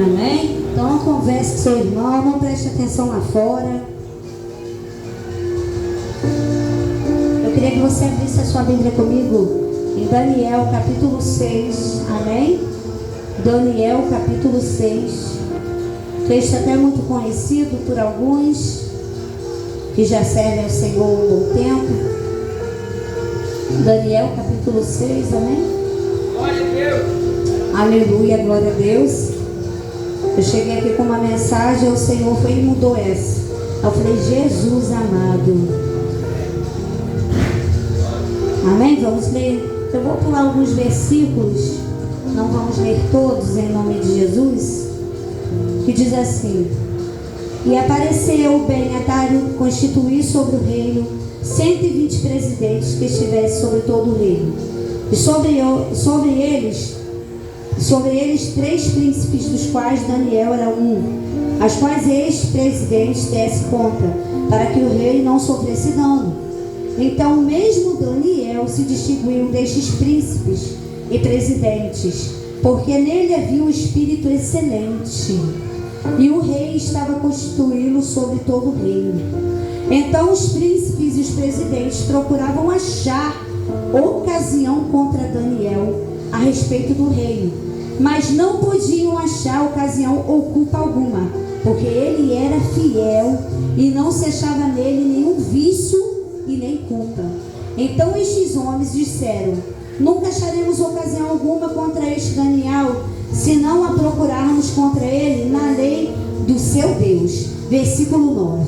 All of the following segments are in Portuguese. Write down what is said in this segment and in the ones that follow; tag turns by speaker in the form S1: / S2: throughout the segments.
S1: Amém? Então não converse com seu irmão, não preste atenção lá fora. Eu queria que você abrisse a sua Bíblia comigo em Daniel capítulo 6. Amém? Daniel capítulo 6. Texto até muito conhecido por alguns que já servem ao Senhor um bom tempo. Daniel capítulo 6, amém?
S2: Glória a Deus.
S1: Aleluia, glória a Deus. Eu cheguei aqui com uma mensagem, o Senhor foi e mudou essa. Eu falei, Jesus amado. Amém? Vamos ler. Eu vou pular alguns versículos, não vamos ler todos em nome de Jesus, que diz assim: e apareceu bem a Dário constituir sobre o reino 120 presidentes que estivessem sobre todo o reino, e sobre eles 3 príncipes, dos quais Daniel era um, as quais estes presidentes desse conta, para que o rei não sofresse dano. Então mesmo Daniel se distinguiu destes príncipes e presidentes, porque nele havia um espírito excelente, e o rei estava constituí-lo sobre todo o reino. Então os príncipes e os presidentes procuravam achar ocasião contra Daniel a respeito do reino, mas não podiam achar ocasião ou culpa alguma, porque ele era fiel e não se achava nele nenhum vício e nem culpa. Então estes homens disseram: nunca acharemos ocasião alguma contra este Daniel, se não a procurarmos contra ele na lei do seu Deus. Versículo 9.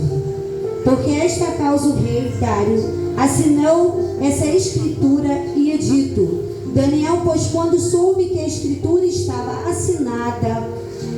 S1: Porque esta causa o rei Dário assinou essa escritura e edito. Daniel, pois, quando soube que a escritura estava assinada,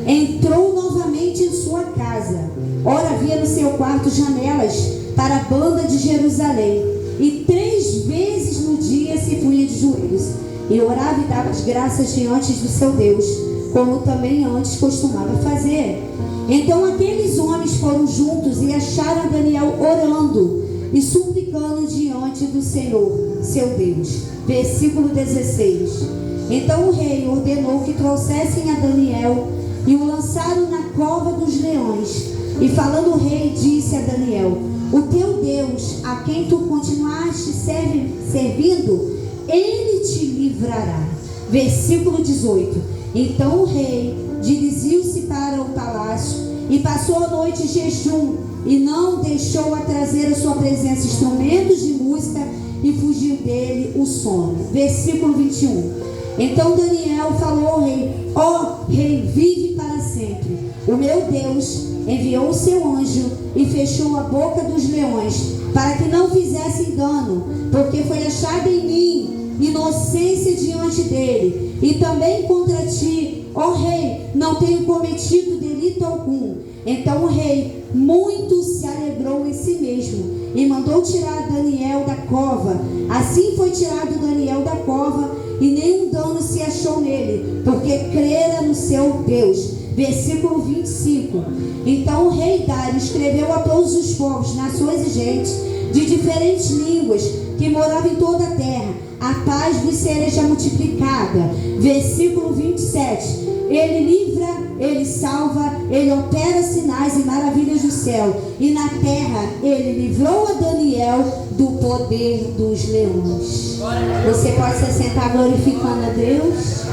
S1: entrou novamente em sua casa. Ora, havia no seu quarto janelas para a banda de Jerusalém, e 3 vezes no dia se punha de joelhos, e orava e dava as graças diante do seu Deus, como também antes costumava fazer. Então aqueles homens foram juntos e acharam Daniel orando e suplicando diante do Senhor, seu Deus. Versículo 16. Então o rei ordenou que trouxessem a Daniel e o lançaram na cova dos leões. E falando o rei, disse a Daniel: o teu Deus, a quem tu continuaste servindo, ele te livrará. Versículo 18. Então o rei dirigiu-se para o palácio e passou a noite em jejum, e não deixou a trazer à sua presença instrumentos de música, e fugiu dele o sono. Versículo 21. Então Daniel falou ao rei: ó rei, vive para sempre. O meu Deus enviou o seu anjo e fechou a boca dos leões, para que não fizessem dano, porque foi achada em mim inocência diante dele, e também contra ti, ó rei, não tenho cometido delito algum. Então o rei muito se alegrou em si mesmo e mandou tirar Daniel da cova. Assim foi tirado Daniel da cova, e nenhum dano se achou nele, porque crera no seu Deus. Versículo 25. Então o rei Dário escreveu a todos os povos, nações e gentes de diferentes línguas que moravam em toda a terra: a paz vos seja multiplicada. Versículo 27. Ele livra, ele salva, ele opera sinais e maravilhas do céu, e na terra ele livrou a Daniel do poder dos leões. Você pode se sentar glorificando a Deus.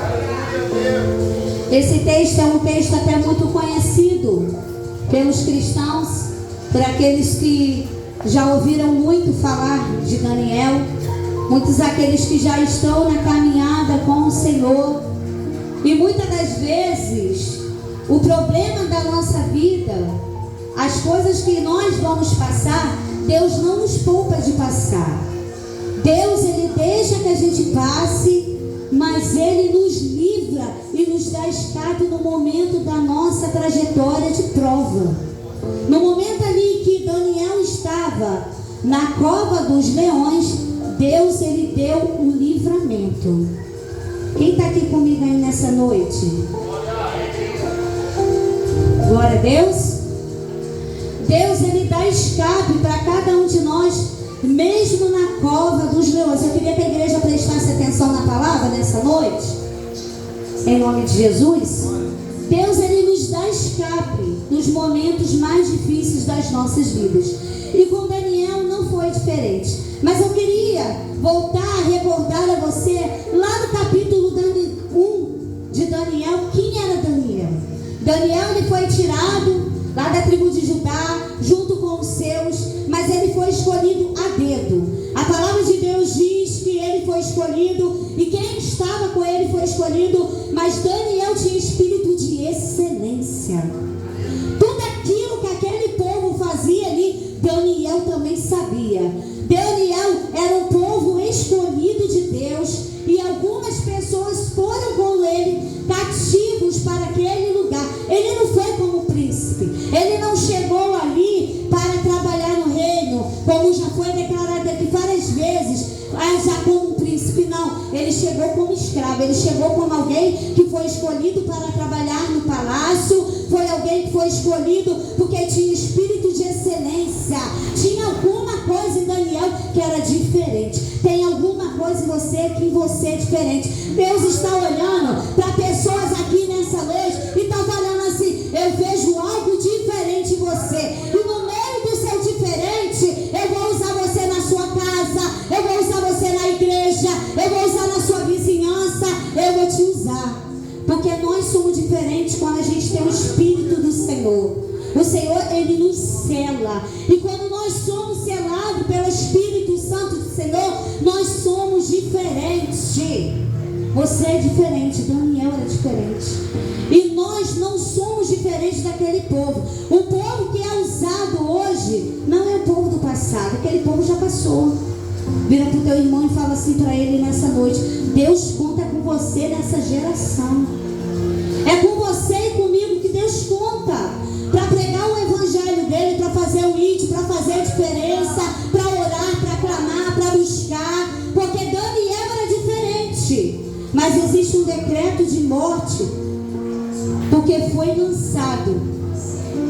S1: Esse texto é um texto até muito conhecido pelos cristãos, por aqueles que já ouviram muito falar de Daniel, muitos aqueles que já estão na caminhada com o Senhor. E muitas das vezes o problema da nossa vida, as coisas que nós vamos passar, Deus não nos poupa de passar. Deus, ele deixa que a gente passe, mas ele nos livra e nos dá escape no momento da nossa trajetória de prova. No momento ali que Daniel estava na cova dos leões, Deus, ele deu um livramento. Quem está aqui comigo aí nessa noite? Glória a Deus. Deus, ele dá escape para cada um de nós, mesmo na cova dos leões. Eu queria que a igreja prestasse atenção na palavra nessa noite, em nome de Jesus. Deus, ele nos nos dá escape nos momentos mais difíceis das nossas vidas. E com Daniel não foi diferente. Mas eu queria voltar a recordar a você, lá no capítulo 1 de Daniel, quem era Daniel? Daniel, ele foi tirado lá da tribo de Judá, junto com os seus, mas ele foi escolhido a dedo. A palavra de Deus diz que ele foi escolhido, e quem estava com ele foi escolhido, mas Daniel tinha espírito de excelência. Tudo aquilo que aquele povo fazia ali, Daniel também sabia. Daniel era um povo escolhido de Deus, e algumas pessoas foram com ele cativos para aquele lugar. Ele não foi como príncipe, ele não chegou ali para trabalhar no reino, como já foi declarado aqui várias vezes, já como um príncipe. Não, ele chegou como escravo, ele chegou como alguém que foi escolhido para trabalhar no palácio, foi alguém que foi escolhido porque tinha espírito de excelência. Tinha alguma coisa em Daniel que era diferente. Tem alguma coisa em você é diferente. Deus está olhando para pessoas aqui nessa noite e está falando assim: eu vejo algo diferente em você, e no meio do seu diferente, eu vou usar você na sua casa, eu vou usar você na igreja, eu vou usar na sua vizinhança, eu vou te usar, porque nós somos diferentes quando a gente tem o Espírito do Senhor. O Senhor, ele nos sela, e quando nós somos selados pelo Espírito Santo do Senhor, nós somos diferentes. Você é diferente, Daniel era diferente, e nós não somos diferentes daquele povo. O povo que é usado hoje não é o povo do passado, aquele povo já passou. Vira para o teu irmão e fala assim para ele nessa noite: Deus conta com você nessa geração. É com você e comigo que Deus conta, para pregar o evangelho dele, para fazer o ID, para fazer a diferença, para orar, para clamar, para buscar, porque Daniel era diferente. Mas existe um decreto de morte, porque foi lançado.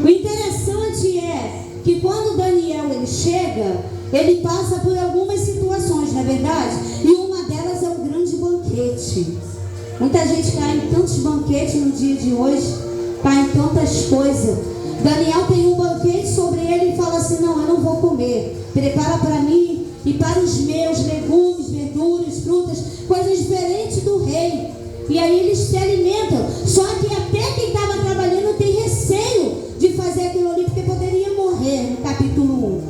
S1: O interessante é que quando Daniel ele chega, ele passa por algumas situações, não é verdade? E uma delas é um grande banquete. Muita gente cai em tantos banquetes no dia de hoje, cai em tantas coisas. Daniel tem um banquete sobre ele e fala assim: não, eu não vou comer. Prepara para mim e para os meus legumes, verduras, frutas, coisas diferentes do rei. E aí eles se alimentam. Só que até quem estava trabalhando tem receio de fazer aquilo ali, porque poderia morrer, no capítulo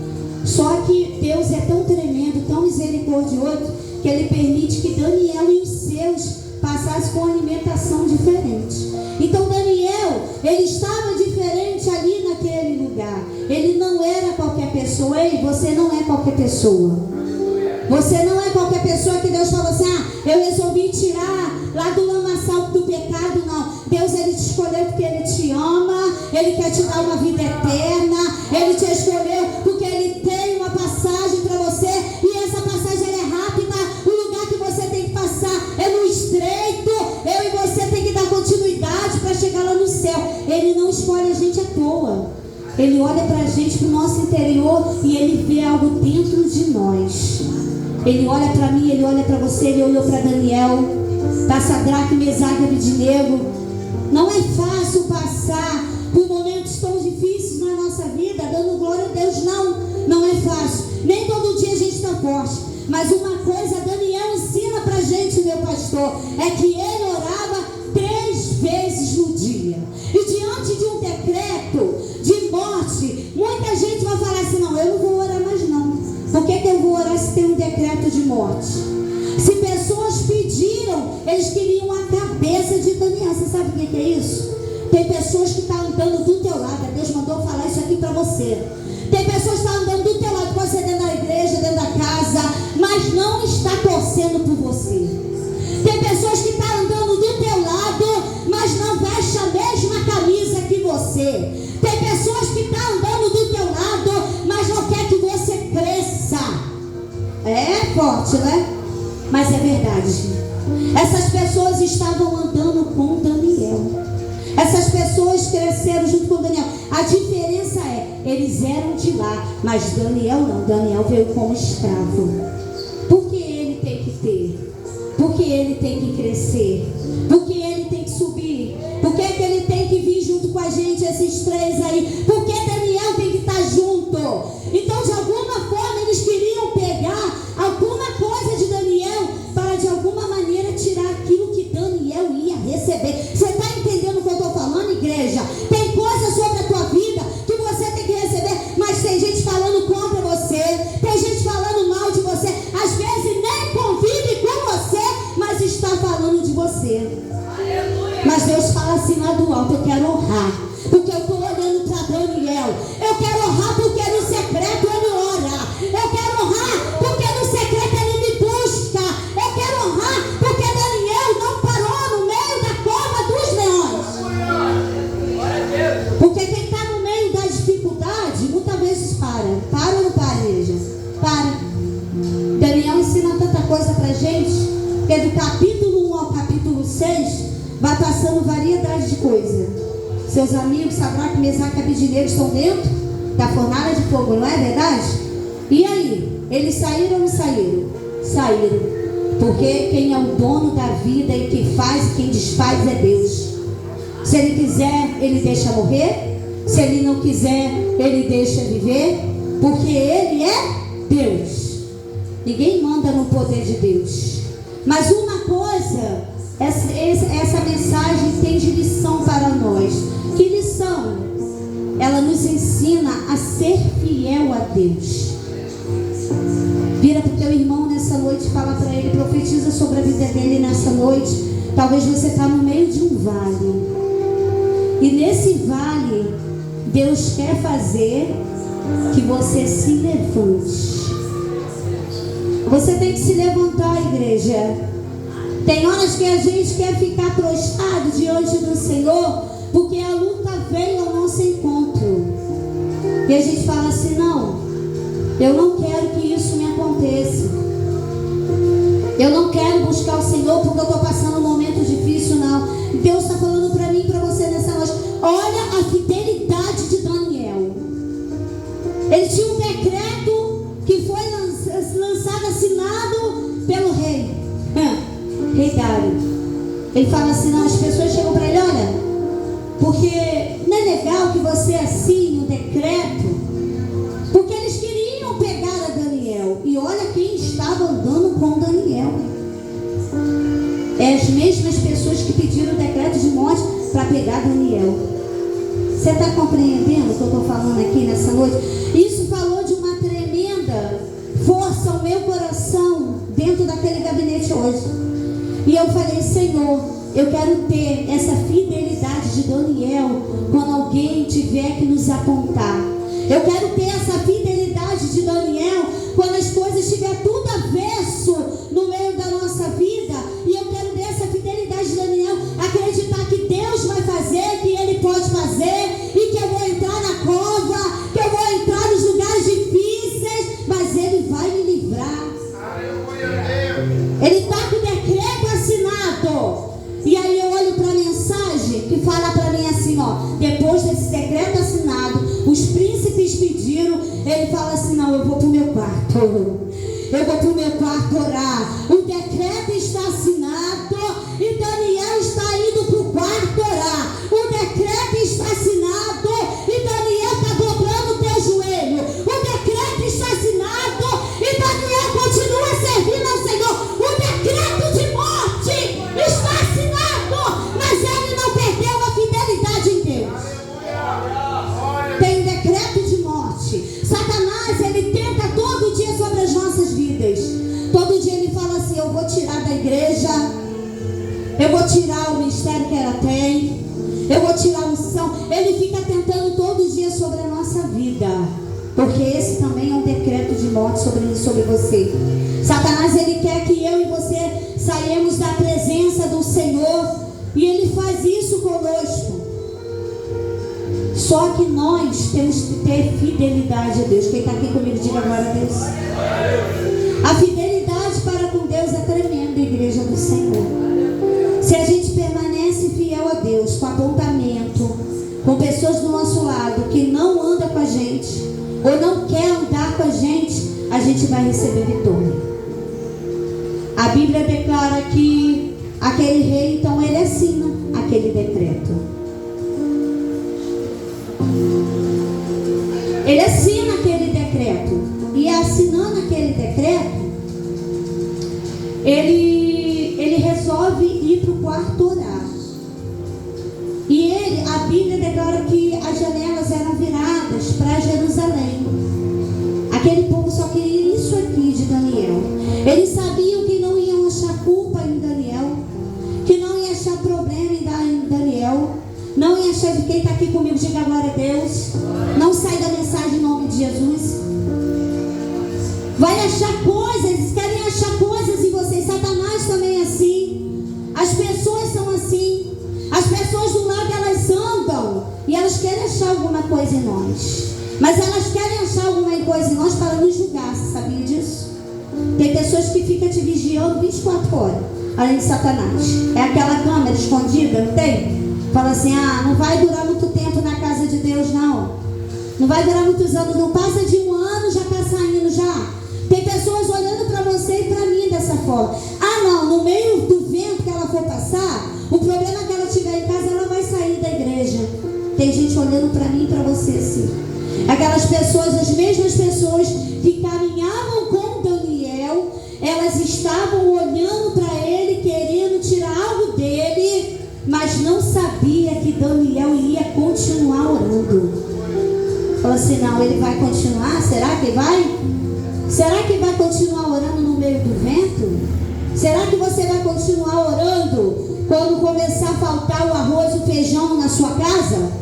S1: 1. Só que Deus é tão tremendo, tão misericordioso, que ele permite que Daniel e os seus passassem com alimentação diferente. Então Daniel, ele estava diferente ali naquele lugar. Ele não era qualquer pessoa. Ei, você não é qualquer pessoa. Você não é qualquer pessoa que Deus falou assim: ah, eu resolvi tirar lá do lamaçal do pecado. Não, Deus, ele te escolheu porque ele te ama, ele quer te dar uma vida eterna, ele te escolheu porque ele tem uma passagem para você, e essa passagem ela é rápida. O lugar que você tem que passar é no estreito. Eu e você tem que dar continuidade para chegar lá no céu. Ele não escolhe a gente à toa. Ele olha para a gente, para o nosso interior, e ele vê algo dentro de nós. Ele olha para mim, ele olha para você, ele olhou para Daniel, para Sadraque, Mesaque e Abednego. Não é fácil passar por momentos tão difíceis na nossa vida, dando glória a Deus. Não é fácil. Nem todo dia a gente está forte. Mas uma coisa Daniel ensina para a gente, meu pastor, é que ele orava 3 vezes no dia. E diante de um decreto de morte, muita gente vai falar assim: não, eu não vou orar mais não. Por que eu vou orar se tem um decreto de morte? Se pessoas pediram, eles queriam a cabeça de Daniel. Você sabe o que é isso? Tem pessoas que estão andando do teu lado. Deus mandou falar isso aqui para você. Tem pessoas que estão andando do teu lado, pode ser dentro da igreja, dentro da casa, mas não está torcendo por você. Tem pessoas que estão andando do teu lado, mas não veste a mesma camisa que você. Tem pessoas que estão andando do teu lado, mas não quer que você cresça. É forte, né? Mas é verdade. Essas pessoas estavam andando com Daniel. Essas pessoas cresceram junto com Daniel. A diferença é, eles eram de lá, mas Daniel não. Daniel veio como escravo. Porque ele tem que ter, porque ele tem que crescer, porque ele tem que subir, porque ele tem que vir junto com a leis aí, porque Daniel tem que estar junto. Então, de alguma forma, eles queriam pegar alguma coisa de Daniel para, de alguma maneira, tirar aquilo que Daniel ia receber. Você está entendendo o que eu estou falando, igreja? Tem coisas sobre a tua vida que você tem que receber, mas tem gente falando contra você, tem gente falando mal de você, às vezes nem convive com você, mas está falando de você. Mas Deus fala assim lá do alto: eu quero honrar, porque eu estou olhando para Daniel. Eu quero honrar porque no secreto ele ora. Eu quero honrar porque no secreto ele me busca. Eu quero honrar porque Daniel não parou no meio da cova dos leões. Porque quem está no meio da dificuldade, muitas vezes para ou não para, igreja? Para. Daniel ensina tanta coisa para a gente, que do capítulo 1 ao capítulo 6 vai passando variedade de coisa. Seus amigos, Sadraque, Mesaque e Abednego estão dentro da fornalha de fogo, não é verdade? E aí? Eles saíram ou não saíram? Saíram. Porque quem é o dono da vida e quem faz e quem desfaz é Deus. Se Ele quiser, Ele deixa morrer. Se Ele não quiser, Ele deixa viver. Porque Ele é Deus. Ninguém manda no poder de Deus. Mas uma coisa, essa mensagem tem de lição para nós. Que lição? Ela nos ensina a ser fiel a Deus. Vira para o teu irmão nessa noite, fala para ele, profetiza sobre a vida dele nessa noite. Talvez você está no meio de um vale, e nesse vale Deus quer fazer que você se levante. Você tem que se levantar, igreja. Tem horas que a gente quer ficar prostrado diante do Senhor, porque a luta veio ao nosso encontro. E a gente fala assim: não, eu não quero que isso me aconteça. Eu não quero buscar o Senhor porque eu estou passando um momento difícil, não. Deus está falando para mim e para você nessa noite: olha a fidelidade de Daniel. Ele tinha um decreto que foi lançado, assinado pelo rei Dário. Ele fala assim: não, as pessoas chegam para ele: olha, porque não é legal que você assine um decreto, porque eles queriam pegar a Daniel. E olha quem estava andando com Daniel. É as mesmas pessoas que pediram o decreto de morte para pegar Daniel. Você está compreendendo o que eu estou falando aqui nessa noite? Isso falou de uma tremenda força ao meu coração dentro daquele gabinete hoje. E eu falei: Senhor, eu quero ter essa fidelidade de Daniel quando alguém tiver que nos apontar. Eu quero ter essa fidelidade de Daniel quando as coisas estiverem tudo avesso no meio da nossa vida. E eu quero ter essa fidelidade de Daniel, acreditar que Deus vai fazer, que Ele pode fazer, e que eu vou entrar na cova, que eu vou entrar nos lugares difíceis, mas Ele vai me livrar. Ele está com o decreto assinado. E aí eu olho para a mensagem que fala para mim assim, ó: depois desse decreto assinado, os príncipes pediram. Ele fala assim: não, eu vou para o meu quarto. Eu vou para o meu quarto orar. O decreto está assinado e Daniel está indo para o quarto orar. O decreto está assinado e Daniel está dobrando o teu joelho. O decreto está assinado e Daniel continua servindo ao Senhor. O decreto de morte está assinado, mas ele não perdeu a fidelidade em Deus. Tem decreto de morte. Satanás, ele tenta todo dia sobre as nossas vidas. Todo dia ele fala assim: eu vou tirar da igreja, eu vou tirar o ministério que ela tem, eu vou tirar a unção. Ele fica tentando todo dia sobre a nossa vida, porque esse também é um decreto de morte sobre você. Satanás, ele quer que eu e você saímos da presença do Senhor, e ele faz isso conosco. Só que nós temos que ter fidelidade a Deus. Quem está aqui comigo, diga glória a Deus. A fidelidade para com Deus é tremenda, igreja do Senhor. Se a gente permanece fiel a Deus, com apontamento, com pessoas do nosso lado que não andam com a gente, ou não quer andar com a gente vai receber vitória. A Bíblia declara que aquele rei, então, ele assina aquele decreto. Ele assina aquele decreto. E assinando aquele decreto, ele resolve ir para o quarto orar. E a Bíblia declara que as janelas eram viradas para Jerusalém. Aquele povo só queria isso aqui de Daniel. Eles sabiam que não iam achar culpa em Daniel, que não ia achar problema em Daniel, não ia achar de quem está aqui comigo, diga glória a Deus. Não sai da mensagem em nome de Jesus. Vai achar coisas, eles querem achar coisas em vocês. Satanás também é assim. As pessoas são assim. As pessoas do lado, elas andam e elas querem achar alguma coisa em nós. Mas elas querem achar alguma coisa em nós para nos julgar. Você sabia disso? Tem pessoas que ficam te vigiando 24 horas, além de Satanás. É aquela câmera escondida, não tem? Fala assim, não vai durar muito tempo na casa de Deus, não. Não vai durar muitos anos, não passa de 1 ano, já está saindo já. Tem pessoas olhando para você e para mim dessa forma. Não, no meio do vento que ela for passar, o problema que ela tiver em casa, ela vai sair da igreja. Tem gente olhando para mim e para você assim. Aquelas pessoas, as mesmas pessoas que caminhavam com Daniel, elas estavam olhando para ele, querendo tirar algo dele, mas não sabia que Daniel ia continuar orando. Falou assim, não, ele vai continuar? Será que vai? Será que vai continuar orando no meio do vento? Será que você vai continuar orando quando começar a faltar o arroz e o feijão na sua casa?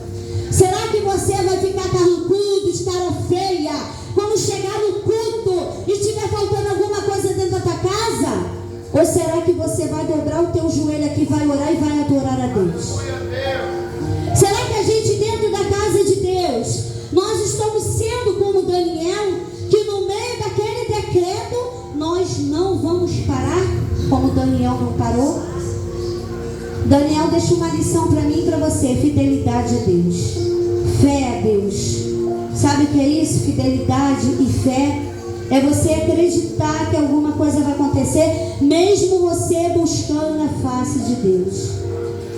S1: Será que você vai ficar carrancudo, de cara feia, quando chegar no culto e estiver faltando alguma coisa dentro da tua casa? Ou será que você vai dobrar o teu joelho aqui, vai orar e vai adorar a Deus? Será que a gente dentro da casa de Deus, nós estamos sendo como Daniel, que no meio daquele decreto, nós não vamos parar, como Daniel não parou? Daniel deixa uma lição para mim e para você: fidelidade a Deus, fé a Deus. Sabe o que é isso? Fidelidade e fé é você acreditar que alguma coisa vai acontecer, mesmo você buscando na face de Deus.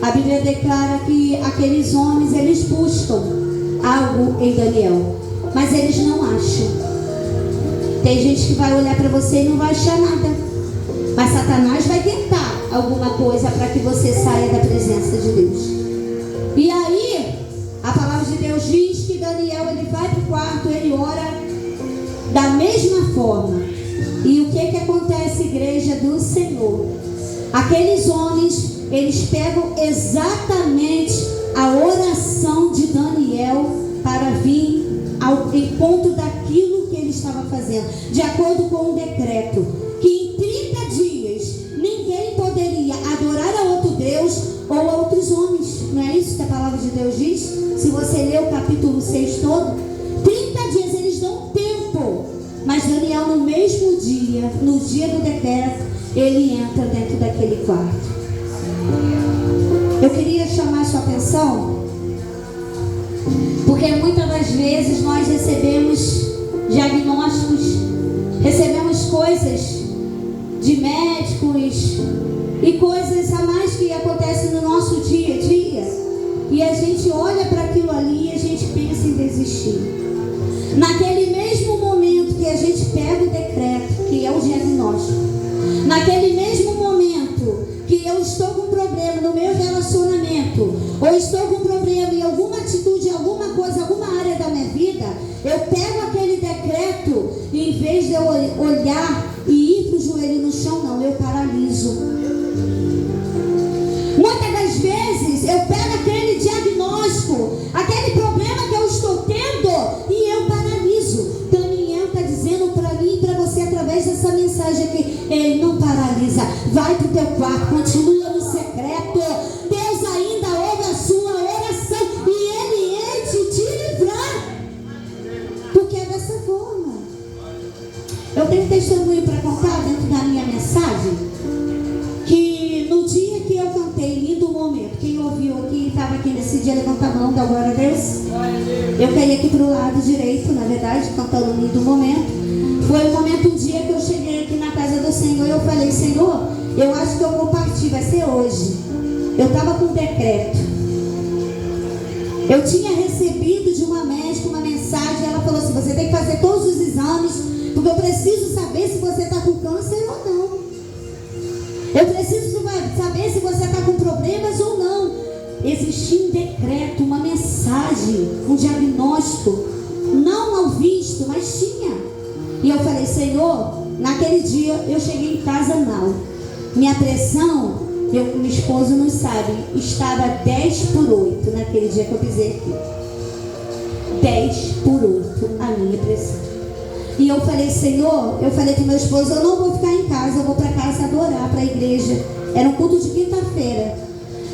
S1: A Bíblia declara que aqueles homens, eles buscam algo em Daniel, mas eles não acham. Tem gente que vai olhar para você e não vai achar nada, mas Satanás vai tentar alguma coisa para que você saia da presença de Deus. E aí, a palavra de Deus diz que Daniel, ele vai para o quarto, ele ora da mesma forma. E o que acontece, igreja do Senhor? Aqueles homens, eles pegam exatamente a oração de Daniel para vir ao encontro daquilo que ele estava fazendo, de acordo com o decreto, que em 30 dias ninguém poderia adorar a outro Deus ou a outros homens. Não é isso que a palavra de Deus diz? Se você ler o capítulo 6 todo, 30 dias eles dão tempo, mas Daniel no mesmo dia, no dia do decreto, ele entra dentro daquele quarto. Eu queria chamar a sua atenção, porque muitas das vezes nós recebemos diagnósticos, recebemos coisas de médicos e coisas a mais que acontecem no nosso dia a dia, e a gente olha para aquilo ali e a gente pensa em desistir. Naquele mesmo momento que a gente pega o decreto, que é o diagnóstico, naquele mesmo momento que eu estou com problema no meu relacionamento, ou estou com problema em alguma atitude, alguma coisa, alguma área da minha vida, eu pego aquele decreto e em vez de eu olhar e ir para o joelho no chão, não, eu paraliso. Muitas das vezes eu pego aquele diagnóstico, aquele problema que eu estou tendo e eu paraliso. Daniel está dizendo para mim e para você através dessa mensagem aqui: ele não paralisa, vai para o teu quarto, continua no secreto, Deus ainda ouve a sua oração e ele há de te livrar, porque é dessa forma. Eu tenho testemunho para contar dentro da minha mensagem, que no dia que eu cantei Lindo Momento, quem ouviu aqui, estava aqui nesse dia, levanta a mão, dá glória a Deus. Eu caí aqui para o lado direito, na verdade, cantando Lindo Momento. Foi um momento, um dia que eu cheguei aqui na casa do Senhor e eu falei: Senhor, eu acho que eu vou partir, vai ser hoje. Eu estava com um decreto. Eu tinha recebido de uma médica uma mensagem. Ela falou assim: você tem que fazer todos os exames, porque eu preciso saber se você está com câncer ou não. Eu preciso saber se você está com problemas ou não. Existia um decreto, uma mensagem, um diagnóstico, não ao visto, mas tinha. E eu falei: Senhor, naquele dia eu cheguei em casa mal. Minha pressão, meu esposo não sabe, estava 10/8 naquele dia que eu pisei aqui. 10/8 a minha pressão. E eu falei: Senhor, eu falei para meu esposo: eu não vou ficar em casa, eu vou para casa adorar, para a igreja. Era um culto de quinta-feira.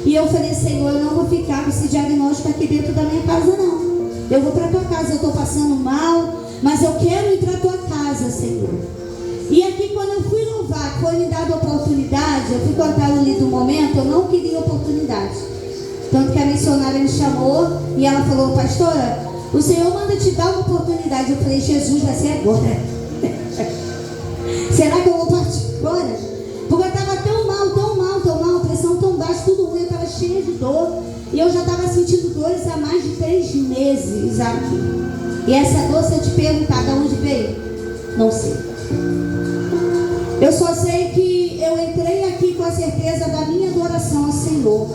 S1: E eu falei: Senhor, eu não vou ficar com esse diagnóstico aqui dentro da minha casa, não. Eu vou para a tua casa, eu estou passando mal, mas eu quero ir para a tua casa, Senhor. E aqui, quando eu fui louvar, que foi me dada a oportunidade, eu fui contar ali do momento, eu não queria oportunidade. Tanto que a missionária me chamou e ela falou: pastora, o Senhor manda te dar uma oportunidade. Eu falei: Jesus, vai ser agora. Será que eu vou partir agora? Porque eu estava tão mal, a pressão tão baixa, tudo ruim, eu estava cheia de dor. E eu já estava sentindo dores há mais de 3 meses aqui. E essa dor, se eu te perguntar de onde veio, não sei. Eu só sei que eu entrei aqui com a certeza da minha adoração ao Senhor.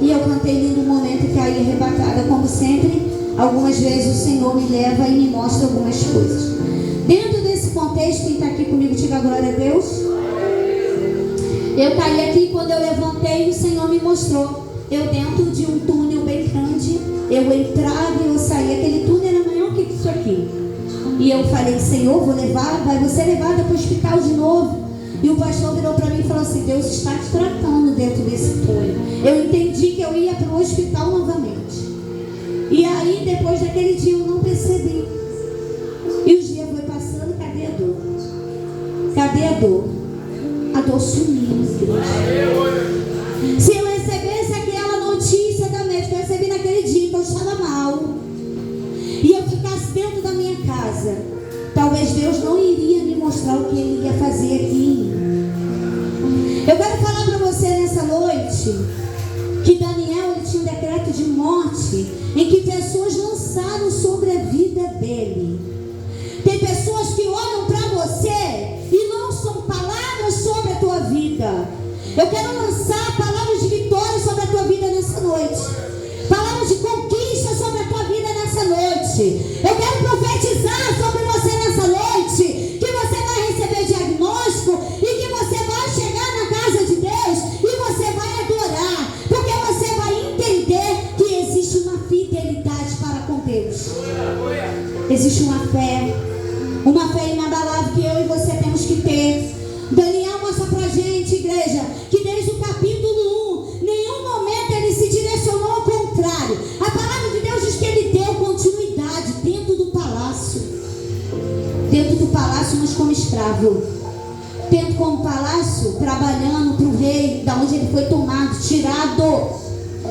S1: E eu cantei lindo momento e caí arrebatada, como sempre. Algumas vezes o Senhor me leva e me mostra algumas coisas. Dentro desse contexto, quem está aqui comigo, diga glória a Deus. Eu caí aqui, quando eu levantei, o Senhor me mostrou. Eu dentro de um túnel bem grande, eu entrava e eu saía. Aquele túnel era maior que isso aqui. E eu falei: Senhor, vai você levada para o hospital de novo. E o pastor virou para mim e falou assim: Deus está te tratando dentro desse túnel. Eu entendi que eu ia para o hospital novamente. E aí, depois daquele dia, eu não percebi. E os dias foi passando, cadê a dor? Cadê a dor? A dor sumiu, igreja. Se eu recebesse aquela notícia da médica, eu recebi naquele dia que eu estava mal, e eu ficasse dentro da minha casa, talvez Deus não iria me mostrar o que Ele ia fazer aqui. Eu quero falar para você nessa noite que Daniel, ele tinha um decreto de morte em que pessoas lançaram sobre a vida dele. Tem pessoas que olham para você e lançam palavras sobre a tua vida. Eu quero lançar palavras de vitória sobre a tua vida nessa noite, palavras de conquista sobre a tua vida nessa noite. Eu quero profetizar sobre você nessa noite que você vai receber diagnóstico e que você vai chegar na casa de Deus e você vai adorar, porque você vai entender que existe uma fidelidade para com Deus. Existe uma fé inabalável que eu e você temos que ter. Daniel mostra pra gente, igreja, que desde o capítulo 1, nenhum momento ele se direcionou ao contrário. A palavra de Deus diz que ele deu continuidade dentro do palácio. Dentro do palácio, mas como escravo. Dentro como palácio, trabalhando para o rei, da onde ele foi tomado, tirado.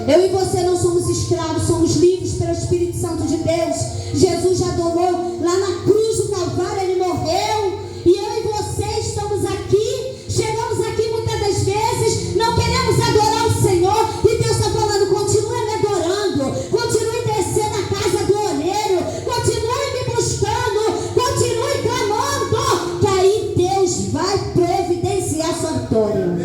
S1: Eu e você não somos escravos, somos livres pelo Espírito Santo de Deus. Jesus já adorou lá na cruz do Calvário, ele morreu. E eu e você estamos aqui, chegamos aqui muitas das vezes, não queremos adorar o Senhor. E Deus está falando: continue me adorando, continue descendo a casa do olheiro, continue me buscando, continue clamando, que aí Deus vai providenciar sua vitória.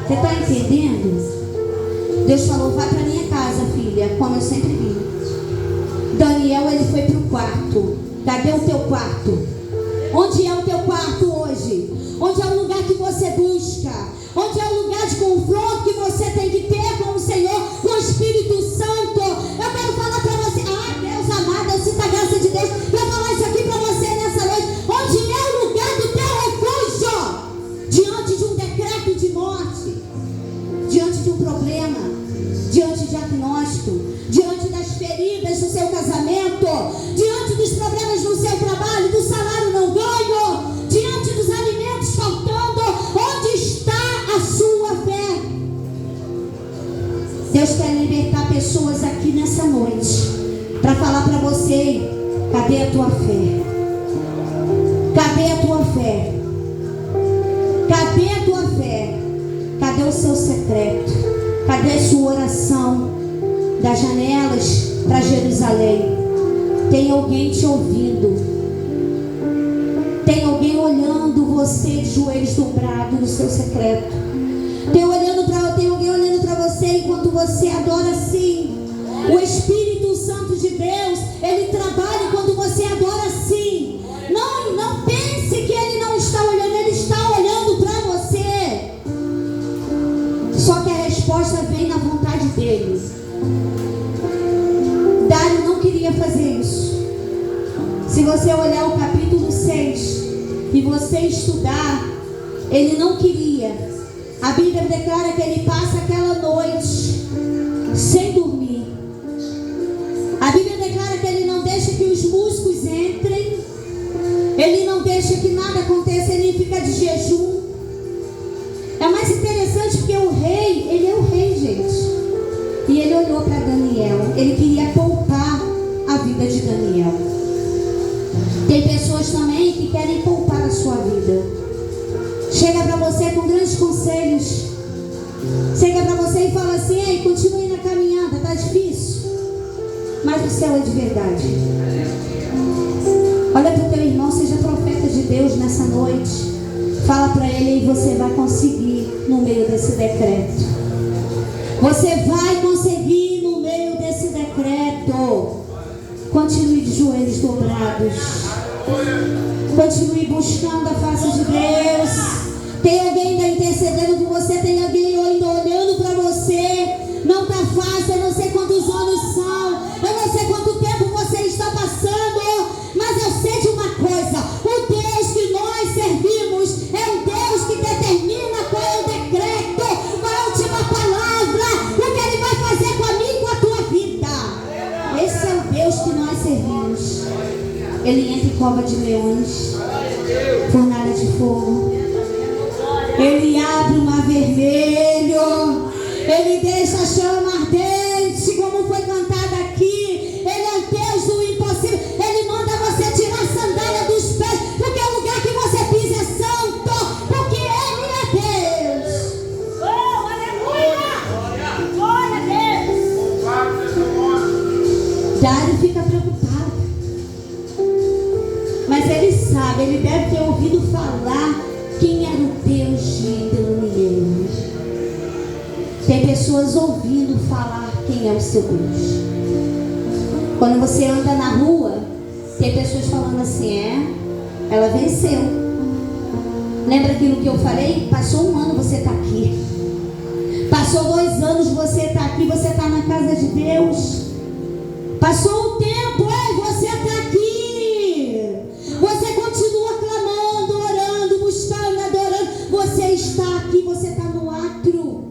S1: Você está entendendo? Deus falou: vai para minha casa, filha, como eu sempre vi. Daniel, ele foi para o quarto. Cadê o teu quarto? Onde é o teu quarto hoje? Onde é o lugar que você busca? Onde é o lugar de confronto que você tem que ter com o Senhor, com o Espírito Santo? Eu quero falar para você. Deus amado, eu sinto a graça de Deus para falar isso aqui para você nessa noite. Onde é o lugar do teu refúgio? Diante de um decreto de morte, diante de um problema, diante de diagnóstico, diante das feridas do seu casamento, diante dos problemas no seu trabalho, do salário não ganho, diante dos alimentos faltando, onde está a sua fé? Deus quer libertar pessoas aqui nessa noite para falar para você: cadê a tua fé? Cadê a tua fé? Cadê a tua fé? Cadê o seu secreto? Cadê a sua oração? Das janelas essa lei. Tem alguém te ouvindo. Tem alguém olhando você de joelhos dobrados no seu secreto. Tem alguém olhando para você enquanto você adora assim. O Espírito Santo de Deus, ele trabalha quando você adora assim. Não pense que ele não está olhando, ele está olhando para você. Só que a resposta vem na vontade dele. Dário não queria fazer isso. Se você olhar o capítulo 6 e você estudar, ele não queria. A Bíblia declara que ele passa aquela noite sem dormir. A Bíblia declara que ele não deixa que os músicos entrem. Ele não deixa que nada aconteça, ele fica de jejum. É mais interessante porque o rei, ele é o rei, gente. E ele olhou para Daniel. Ele queria poupar a vida de Daniel. Tem pessoas também que querem poupar a sua vida. Chega para você com grandes conselhos. Chega para você e fala assim: ei, continue na caminhada, tá difícil, mas o céu é de verdade. Olha para o teu irmão, seja profeta de Deus nessa noite. Fala para ele e você vai conseguir no meio desse decreto. Você vai conseguir no meio desse decreto. Continue de joelhos dobrados. Continue buscando a face de Deus. Tem alguém ainda intercedendo por você. Tem alguém ainda olhando para você. Não está fácil, eu não sei quantos anos são. Eu não sei quanto tempo você está passando. Mas eu sei de uma coisa: o Deus que nós servimos é um Deus que determina qual é o decreto, qual é a última palavra, o que Ele vai fazer com a minha e com a tua vida. Esse é o Deus que nós servimos. Ele entra em cova de leões, fornalha de fogo. Ele abre o mar vermelho. Ele deixa a chama ardente, como foi cantado aqui. Ele é o Deus do impossível. Ele manda você tirar a sandália dos pés, porque o lugar que você pisa é santo, porque Ele é Deus. Oh, aleluia! Glória a Deus! Dário fica preocupado, mas ele sabe, ele deve ter ouvido falar quem era o Deus de Daniel. Tem pessoas ouvindo falar quem é o seu Deus. Quando você anda na rua, tem pessoas falando assim: ela venceu. Lembra aquilo que eu falei? Passou um ano, você está aqui. Passou 2 anos, você está aqui. Você está na casa de Deus. Passou o tempo, você está aqui. Você continua clamando, orando, buscando, adorando. Você está aqui, você está no átrio,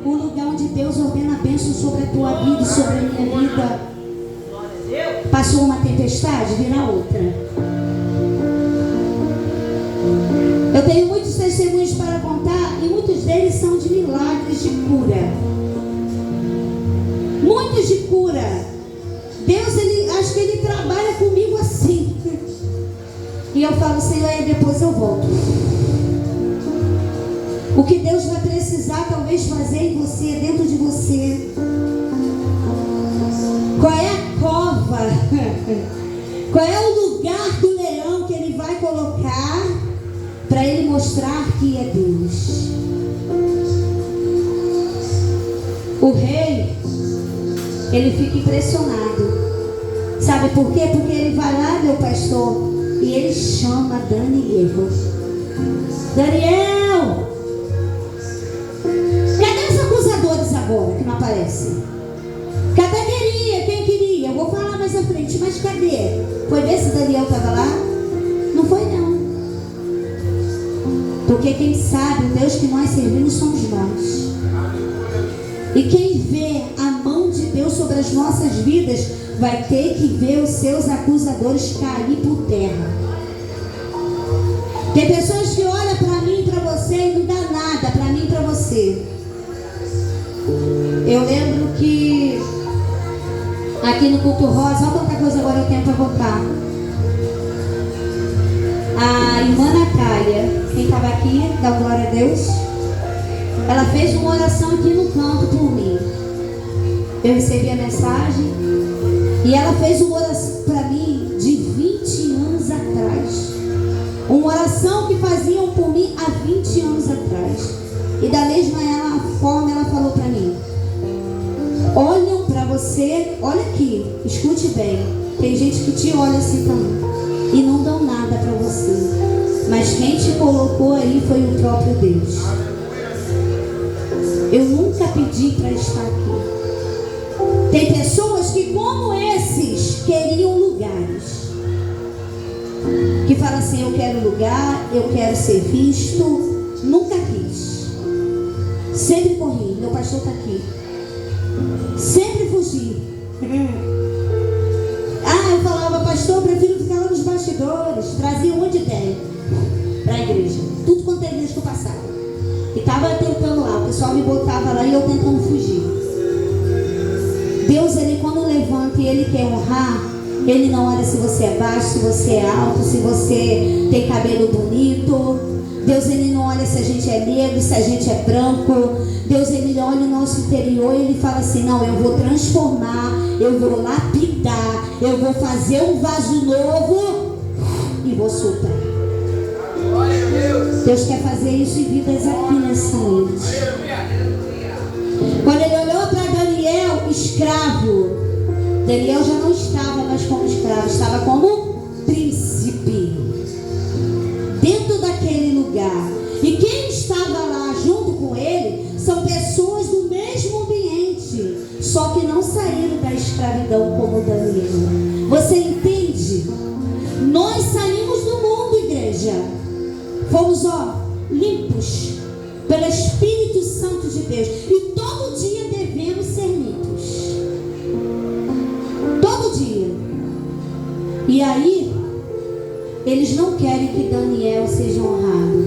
S1: o lugar onde Deus ordena a bênção sobre a tua vida e sobre a minha vida. Passou uma tempestade, virá outra. Eu tenho muitos testemunhos para contar e muitos deles são de milagres de cura. Muitos de cura. Deus, acho que Ele trabalha comigo assim. E eu falo: Senhor, aí depois eu volto. O que Deus vai precisar talvez fazer em você, dentro de você. Qual é a cova? Qual é o lugar do leão que Ele vai colocar para Ele mostrar que é Deus? O rei, ele fica impressionado. Sabe por quê? Porque ele vai lá, meu pastor, e ele chama Daniel. Daniel! Cadê os acusadores agora que não aparecem? Cadê quem queria? Eu vou falar mais à frente, mas cadê? Foi ver se Daniel estava lá? Não foi não. Porque quem sabe o Deus que nós servimos somos nós. E quem vê a mão de Deus sobre as nossas vidas vai ter que ver os seus acusadores cair por terra. Tem pessoas que olham para mim e para você e não dá nada para mim e para você. Eu lembro que aqui no Culto Rosa, olha quanta coisa agora eu tenho para contar. A irmã Natália, quem estava aqui, dá glória a Deus, ela fez uma oração aqui no canto por mim. Eu recebi a mensagem E ela fez uma oração para mim de 20 anos atrás. Uma oração que faziam por mim há 20 anos atrás. E da mesma forma ela falou para mim: olham para você, olha aqui, escute bem. Tem gente que te olha assim também e não dão nada para você. Mas quem te colocou aí foi o próprio Deus. Eu nunca pedi para estar aqui. Tem pessoas que, como esses, queriam lugares. Que falam assim: eu quero lugar, eu quero ser visto. Nunca quis. Sempre corri. Meu pastor está aqui. Sempre fugi. Eu falava: pastor, eu prefiro ficar lá nos bastidores. Trazia onde der para a igreja. Tudo quanto é igreja que eu passava. E estava tentando lá. O pessoal me botava lá e eu tentando fugir. Deus, Ele quando levanta e Ele quer honrar, Ele não olha se você é baixo, se você é alto, se você tem cabelo bonito. Deus, Ele não olha se a gente é negro, se a gente é branco. Deus, Ele olha o nosso interior e Ele fala assim: não, eu vou transformar, eu vou lapidar, eu vou fazer um vaso novo e vou soltar. Deus quer fazer isso em vidas aqui nessa noite. Quando Ele olhou para Daniel, escravo, Daniel já não estava mais como escravo, estava como príncipe dentro daquele lugar. E quem estava lá junto com ele são pessoas do mesmo ambiente, só que não saíram da escravidão como Daniel. Você entende? Nós saímos do mundo, igreja. Fomos, limpos pelo Espírito Santo de Deus. E todo dia devemos ser limpos. Todo dia. E aí, eles não querem que Daniel seja honrado.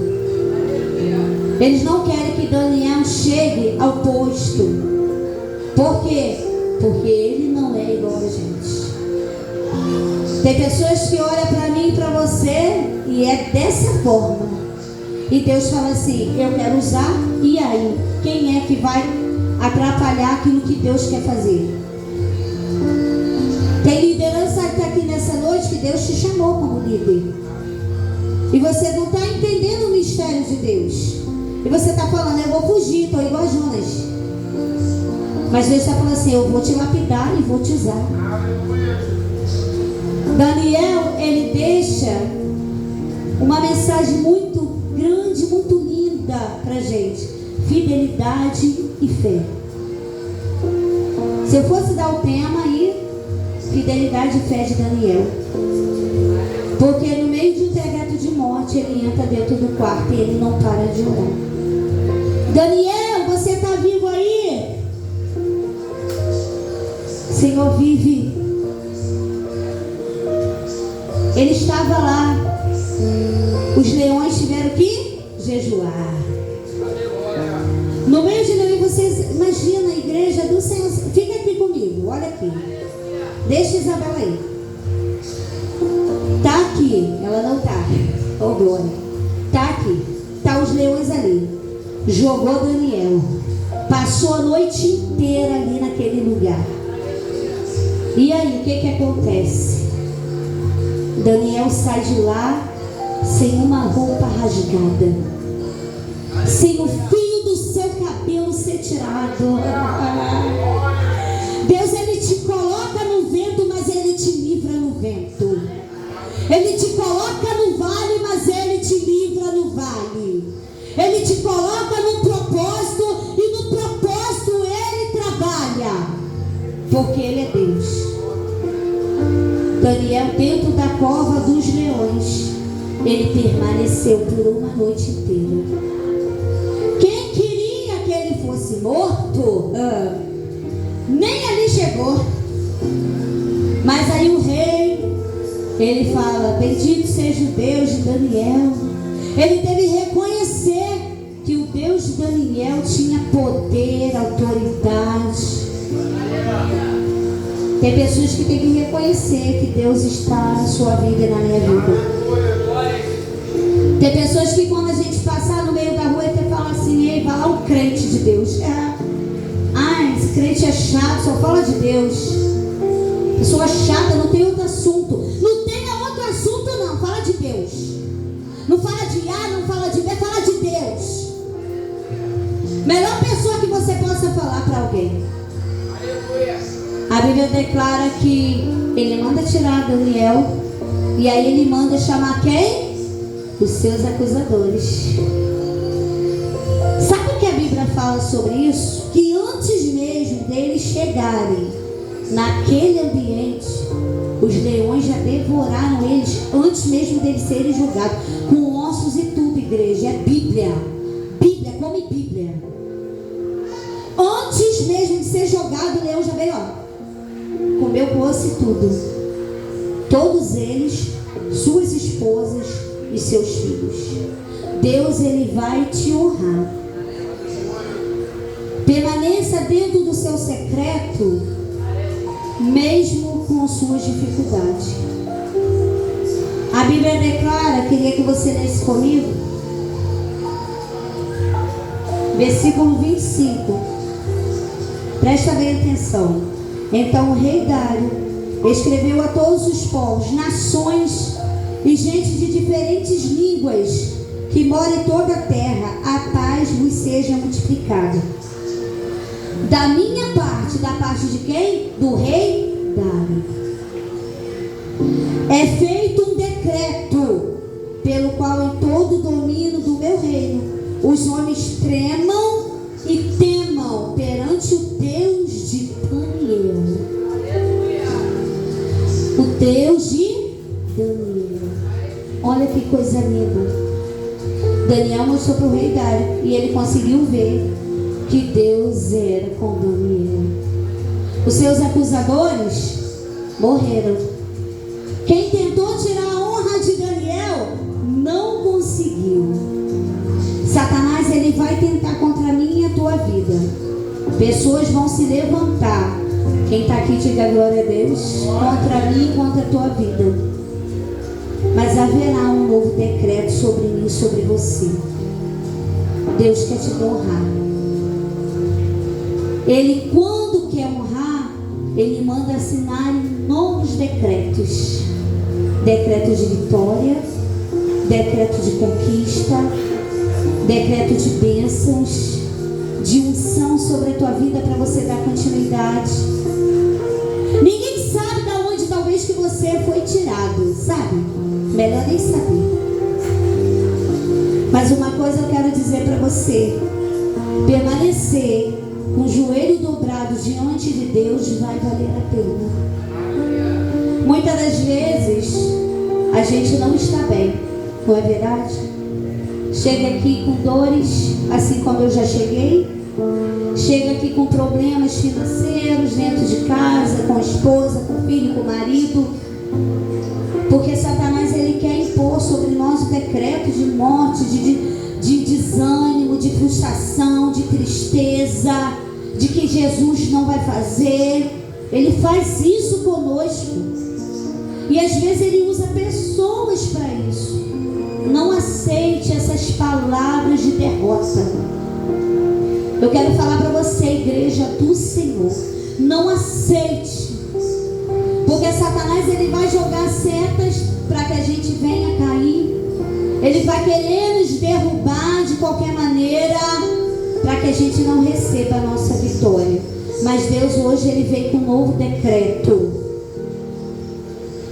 S1: Eles não querem que Daniel chegue ao posto. Por quê? Porque ele não é igual a gente. Tem pessoas que olham para mim e para você e é dessa forma. E Deus fala assim: eu quero usar. E aí? Quem é que vai atrapalhar aquilo que Deus quer fazer? Tem liderança que está aqui nessa noite que Deus te chamou como líder. E você não está entendendo o mistério de Deus. E você está falando: eu vou fugir, estou igual a Jonas. Mas Deus está falando assim: eu vou te lapidar e vou te usar. Daniel, ele deixa uma mensagem muito grande, muito linda para gente: fidelidade e fé. Se eu fosse dar o tema aí, fidelidade e fé de Daniel. Porque no meio de um decreto de morte, ele entra dentro do quarto e ele não para de orar. Daniel, você está vivo aí? Senhor, vive. Ele estava lá. Os leões tiveram que jejuar. No meio de leões, vocês imaginam a igreja do Senhor. Fica aqui comigo, olha aqui. Deixa Isabela aí. Tá aqui, ela não tá. Oh, glória. Tá aqui. Tá os leões ali. Jogou Daniel. Passou a noite inteira ali naquele lugar. E aí, o que acontece? Daniel sai de lá sem uma roupa rasgada, sem o fio do seu cabelo ser tirado. Deus, Ele te coloca no vento, mas Ele te livra no vento. Ele te coloca no vale, mas Ele te livra no vale. Ele te coloca no propósito e no propósito Ele trabalha, porque Ele é Deus. Daniel, dentro da cova dos leões, ele permaneceu por uma noite inteira. Quem queria que ele fosse morto, nem ali chegou. Mas aí o rei, ele fala: bendito seja o Deus de Daniel. Ele teve que reconhecer que o Deus de Daniel tinha poder, autoridade. Tem pessoas que têm que reconhecer que Deus está na sua vida e na minha vida. Tem pessoas que quando a gente passar no meio da rua e fala assim: ei, vai lá um crente de Deus. Esse crente é chato, só fala de Deus. Pessoa chata, não tem outro assunto. Não tenha outro assunto não, fala de Deus. Não fala de A, não fala de B, fala de Deus. Melhor pessoa que você possa falar para alguém. A Bíblia declara que ele manda tirar Daniel. E aí ele manda chamar quem? Os seus acusadores. Sabe o que a Bíblia fala sobre isso? Que antes mesmo deles chegarem naquele ambiente, os leões já devoraram eles antes mesmo deles serem julgados, com ossos e tudo, igreja. É Bíblia. Bíblia, come Bíblia. Antes mesmo de ser jogado, o leão já veio, ó, comeu com osso e tudo. Todos eles, suas esposas e seus filhos. Deus, ele vai te honrar. Permaneça dentro do seu secreto, mesmo com suas dificuldades. A Bíblia declara, queria que você lesse comigo, versículo 25. Presta bem atenção. Então o rei Dário escreveu a todos os povos, nações e gente de diferentes línguas que mora em toda a terra, a paz vos seja multiplicada. Da minha parte, da parte de quem? Do rei Dário. É feito um decreto pelo qual em todo o domínio do meu reino os homens tremam e temam perante o Deus de Daniel. O Deus de Daniel. Olha que coisa linda. Daniel mostrou para o rei Dário e ele conseguiu ver que Deus era com Daniel. Os seus acusadores morreram. Quem tentou tirar a honra de Daniel não conseguiu. Satanás, ele vai tentar contra mim e a tua vida. Pessoas vão se levantar. Quem está aqui, diga glória a Deus. Contra mim e contra a tua vida. Mas haverá um novo decreto sobre mim e sobre você. Deus quer te honrar. Ele, quando quer honrar, ele manda assinar novos decretos. Decreto de vitória, decreto de conquista, decreto de bênçãos, de unção sobre a tua vida para você dar continuidade. Ninguém sabe de onde talvez que você foi tirado, sabe? Melhor nem saber. Mas uma coisa eu quero dizer para você: permanecer com o joelho dobrado diante de Deus vai valer a pena. Muitas das vezes a gente não está bem, não é verdade? Chega aqui com dores, assim como eu já cheguei. Chega aqui com problemas financeiros dentro de casa, com a esposa, com o filho, com o marido. Porque Satanás, ele quer impor sobre nós o decreto de morte, de desânimo, de frustração, de tristeza, de que Jesus não vai fazer. Ele faz isso conosco. E às vezes ele usa pessoas para isso. Não aceite essas palavras de derrota. Eu quero falar para você, igreja do Senhor, não aceite. Porque Satanás, ele vai jogar setas para que a gente venha cair. Ele vai querer nos derrubar de qualquer maneira para que a gente não receba a nossa vitória. Mas Deus hoje, ele veio com um novo decreto.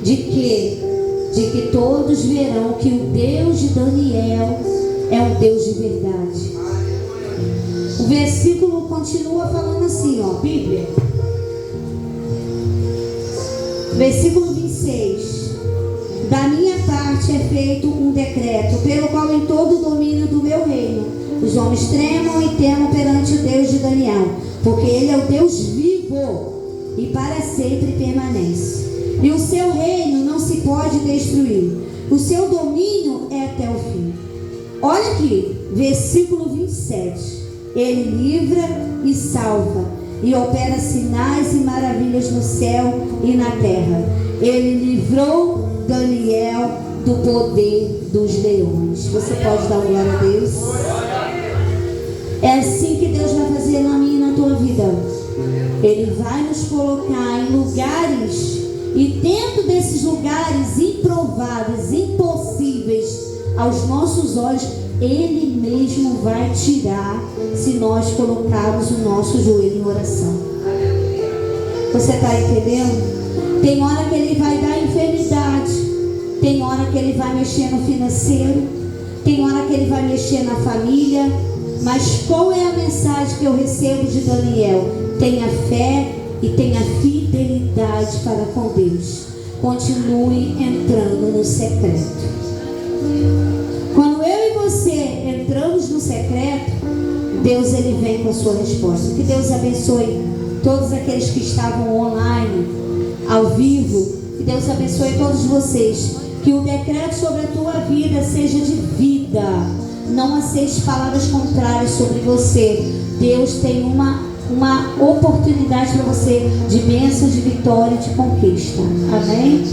S1: De que todos verão que o Deus de Daniel é um Deus de verdade. O versículo continua falando assim, ó, Bíblia. Versículo 26. Da minha parte é feito um decreto, pelo qual em todo o domínio do meu reino os homens tremam e temam perante o Deus de Daniel, porque ele é o Deus vivo e para sempre permanece. E o seu reino não se pode destruir. O seu domínio é até o fim. Olha aqui, versículo 27. Ele livra e salva, e opera sinais e maravilhas no céu e na terra. Ele livrou Daniel do poder dos leões. Você pode dar glória a Deus? É assim que Deus vai fazer na minha e na tua vida. Ele vai nos colocar em lugares, e dentro desses lugares improváveis, impossíveis aos nossos olhos, Ele mesmo vai tirar, se nós colocarmos o nosso joelho em oração. Você está entendendo? Tem hora que Ele vai dar enfermidade, tem hora que Ele vai mexer no financeiro, tem hora que Ele vai mexer na família. Mas qual é a mensagem que eu recebo de Daniel? Tenha fé e tenha fidelidade para com Deus. Continue entrando no secreto. Quando eu e você entramos no secreto, Deus, Ele vem com a sua resposta. Que Deus abençoe todos aqueles que estavam online, ao vivo. Que Deus abençoe todos vocês. Que o decreto sobre a tua vida seja de vida. Não aceite palavras contrárias sobre você. Deus tem uma oportunidade para você de bênção, de vitória e de conquista. Amém?